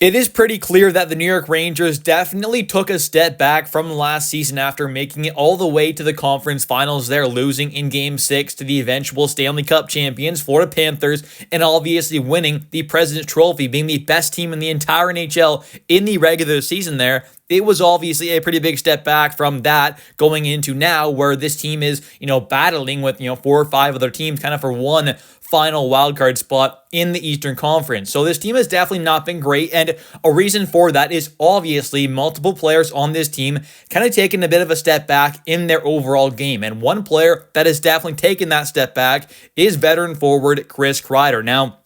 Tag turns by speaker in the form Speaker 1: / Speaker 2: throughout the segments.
Speaker 1: It is pretty clear that the New York Rangers definitely took a step back from last season after making it all the way to the conference finals there, losing in Game 6 to the eventual Stanley Cup champions, Florida Panthers, and obviously winning the President's Trophy, being the best team in the entire NHL in the regular season there. It was obviously a pretty big step back from that going into now where this team is, battling with, 4 or 5 other teams kind of for one final wildcard spot in the Eastern Conference. So this team has definitely not been great, and a reason for that is obviously multiple players on this team kind of taking a bit of a step back in their overall game. And one player that has definitely taken that step back is veteran forward Chris Kreider. Now,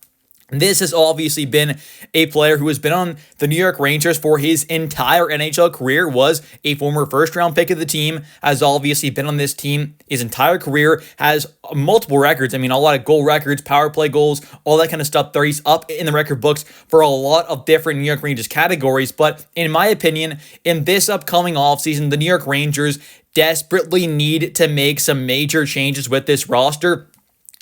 Speaker 1: this has obviously been a player who has been on the New York Rangers for his entire NHL career, was a former first-round pick of the team, has obviously been on this team his entire career, has multiple records. I mean, a lot of goal records, power play goals, all that kind of stuff there. He's up in the record books for a lot of different New York Rangers categories. But in my opinion, in this upcoming offseason, the New York Rangers desperately need to make some major changes with this roster.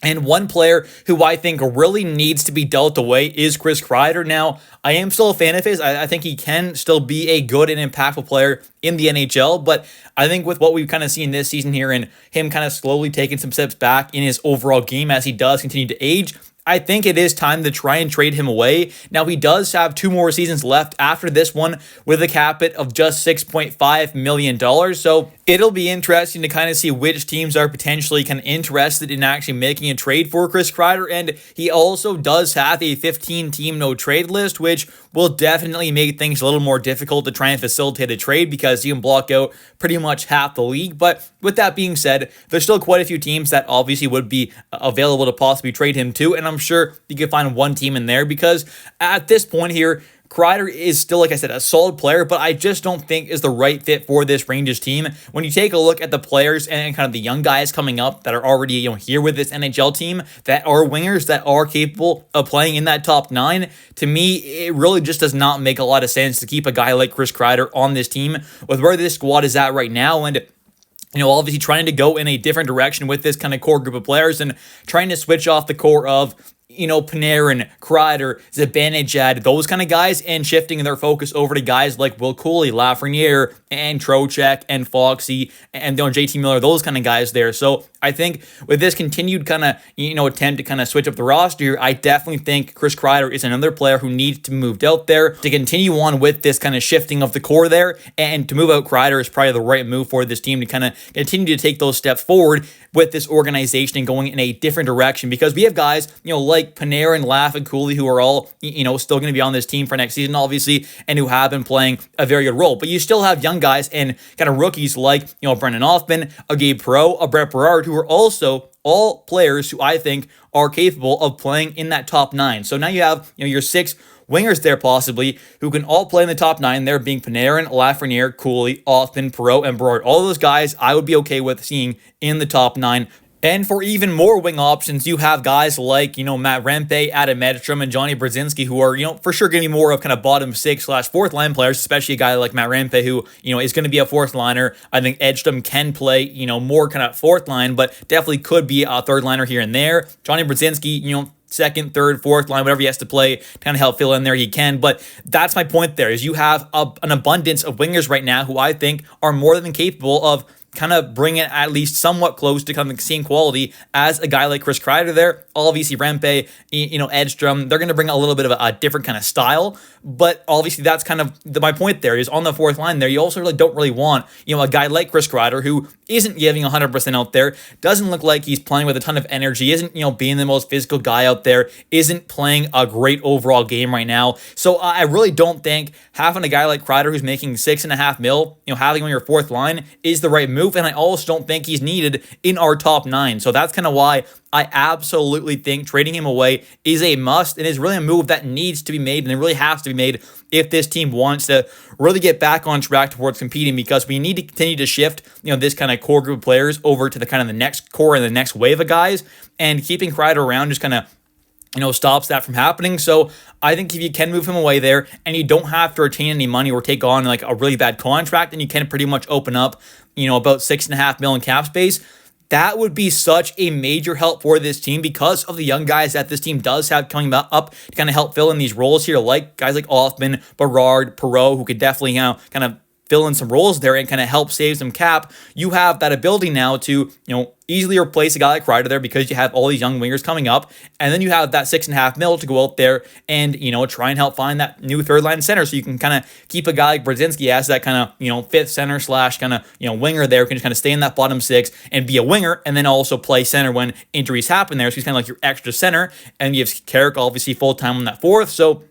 Speaker 1: And one player who I think really needs to be dealt away is Chris Kreider. Now, I am still a fan of his. I think he can still be a good and impactful player in the NHL, but I think with what we've kind of seen this season here and him kind of slowly taking some steps back in his overall game as he does continue to age, I think it is time to try and trade him away. Now, he does have 2 more seasons left after this one with a cap hit of just $6.5 million. So it'll be interesting to kind of see which teams are potentially kind of interested in actually making a trade for Chris Kreider. And he also does have a 15-team no-trade list, which will definitely make things a little more difficult to try and facilitate a trade because you can block out pretty much half the league. But with that being said, there's still quite a few teams that obviously would be available to possibly trade him to. And I'm sure you could find one team in there because at this point here, Kreider is still, like I said, a solid player, but I just don't think is the right fit for this Rangers team. When you take a look at the players and kind of the young guys coming up that are already here with this NHL team that are wingers that are capable of playing in that top 9, to me, it really just does not make a lot of sense to keep a guy like Chris Kreider on this team with where this squad is at right now. And obviously trying to go in a different direction with this kind of core group of players and trying to switch off the core of Panarin, Kreider, Zibanejad, those kind of guys, and shifting their focus over to guys like Will Cooley, Lafreniere, and Trocheck, and Foxy, and JT Miller, those kind of guys there. So I think with this continued kind of, attempt to kind of switch up the roster, I definitely think Chris Kreider is another player who needs to be moved out there to continue on with this kind of shifting of the core there, and to move out Kreider is probably the right move for this team to kind of continue to take those steps forward with this organization and going in a different direction, because we have guys, like Panarin, Laff, and Cooley, who are all, still going to be on this team for next season, obviously, and who have been playing a very good role. But you still have young guys and kind of rookies like, Brendan Hoffman, a Gabe Perreault, a Brett Berard, who are also all players who I think are capable of playing in that top 9. So now you have, your 6 wingers there possibly who can all play in the top 9 there, being Panarin, Lafreniere, Cooley, Hoffman, Perreault, and Berard. All those guys I would be okay with seeing in the top 9. And for even more wing options, you have guys like, Matt Rempe, Adam Edstrom, and Johnny Brzezinski, who are, for sure going to be more of kind of bottom 6/4th line players, especially a guy like Matt Rempe, who, is going to be a 4th liner. I think Edstrom can play, more kind of 4th line, but definitely could be a 3rd liner here and there. Johnny Brzezinski, 2nd, 3rd, 4th line, whatever he has to play to kind of help fill in there, he can. But that's my point there, is you have an abundance of wingers right now who I think are more than capable of kind of bring it at least somewhat close to kind of the same quality as a guy like Chris Kreider there. Obviously, Rempe, Edstrom, they're going to bring a little bit of a different kind of style, but obviously that's kind of my point there, is on the 4th line there, you also really don't really want, a guy like Chris Kreider who isn't giving 100% out there, doesn't look like he's playing with a ton of energy, isn't, being the most physical guy out there, isn't playing a great overall game right now. So I really don't think having a guy like Kreider who's making $6.5 million, having him on your 4th line is the right move. And I also don't think he's needed in our top 9. So that's kind of why I absolutely think trading him away is a must and is really a move that needs to be made, and it really has to be made if this team wants to really get back on track towards competing, because we need to continue to shift, this kind of core group of players over to the kind of the next core and the next wave of guys, and keeping Kreider around just kind of stops that from happening. So I think if you can move him away there and you don't have to retain any money or take on like a really bad contract, then you can pretty much open up, about $6.5 million cap space. that would be such a major help for this team because of the young guys that this team does have coming up to kind of help fill in these roles here, like guys like Othman, Berard, Perot, who could definitely, kind of fill in some roles there and kind of help save some cap. You have that ability now to, easily replace a guy like Kreider there because you have all these young wingers coming up. And then you have that $6.5 million to go out there and, try and help find that new third line center. So you can kind of keep a guy like Brzezinski as that kind of, fifth center slash kind of, winger there, who can just kind of stay in that bottom six and be a winger and then also play center when injuries happen there. So he's kind of like your extra center. And you have Carrick obviously full time on that fourth. So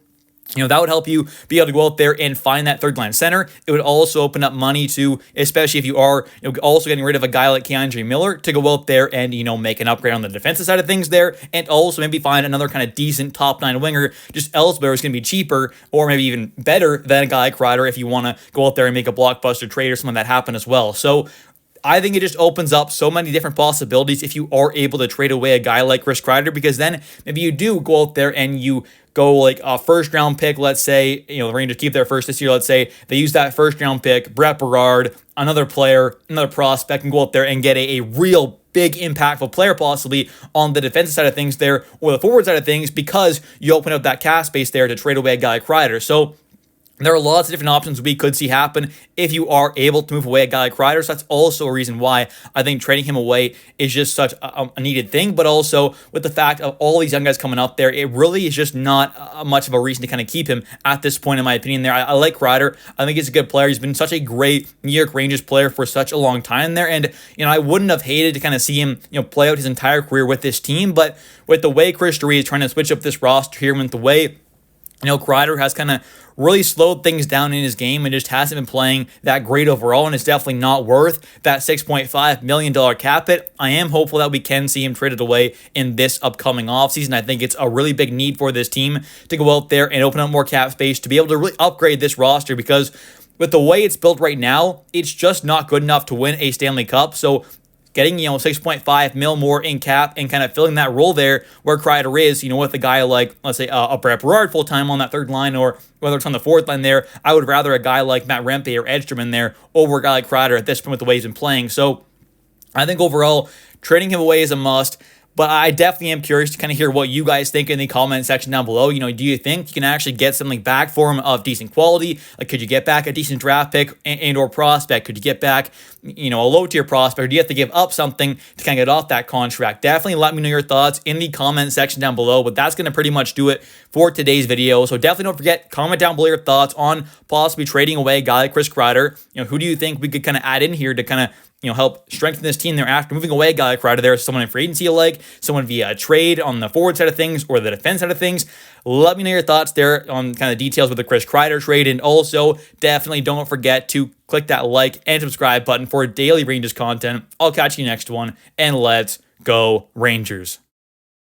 Speaker 1: that would help you be able to go out there and find that third line center. It would also open up money to, especially if you are also getting rid of a guy like Keandre Miller, to go out there and, make an upgrade on the defensive side of things there, and also maybe find another kind of decent top nine winger just elsewhere is going to be cheaper or maybe even better than a guy like Kreider if you want to go out there and make a blockbuster trade or something that happen as well. So I think it just opens up so many different possibilities if you are able to trade away a guy like Chris Kreider, because then maybe you do go out there and you go like a first round pick. Let's say, the Rangers keep their first this year. Let's say they use that first round pick, Brett Berard, another player, another prospect, and go out there and get a real big impactful player possibly on the defensive side of things there or the forward side of things, because you open up that cap space there to trade away a guy like Kreider. So there are lots of different options we could see happen if you are able to move away a guy like Kreider. So that's also a reason why I think trading him away is just such a needed thing. But also with the fact of all these young guys coming up there, it really is just not much of a reason to kind of keep him at this point, in my opinion there. I like Kreider. I think he's a good player. He's been such a great New York Rangers player for such a long time there. And, I wouldn't have hated to kind of see him, play out his entire career with this team. But with the way Chris Kreider is trying to switch up this roster here, and with the way Kreider has kind of really slowed things down in his game and just hasn't been playing that great overall, and it's definitely not worth that $6.5 million cap hit. I am hopeful that we can see him traded away in this upcoming offseason. I think it's a really big need for this team to go out there and open up more cap space to be able to really upgrade this roster, because with the way it's built right now, it's just not good enough to win a Stanley Cup. So getting, $6.5 million more in cap and kind of filling that role there where Kreider is, with a guy like, let's say, a Brett Berard full-time on that third line, or whether it's on the fourth line there, I would rather a guy like Matt Rempe or Edstrom in there over a guy like Kreider at this point with the way he's been playing. So I think overall, trading him away is a must. But I definitely am curious to kind of hear what you guys think in the comment section down below. Do you think you can actually get something back for him of decent quality? Like, could you get back a decent draft pick and or prospect? Could you get back, a low-tier prospect? Or do you have to give up something to kind of get off that contract? Definitely let me know your thoughts in the comment section down below. But that's going to pretty much do it for today's video. So definitely don't forget, comment down below your thoughts on possibly trading away a guy like Chris Kreider. Who do you think we could kind of add in here to kind of help strengthen this team there after moving away a guy like Kreider there? Someone in free agency you like, someone via a trade on the forward side of things or the defense side of things. Let me know your thoughts there on kind of details with the Chris Kreider trade. And also, definitely don't forget to click that like and subscribe button for daily Rangers content. I'll catch you next one, and let's go Rangers.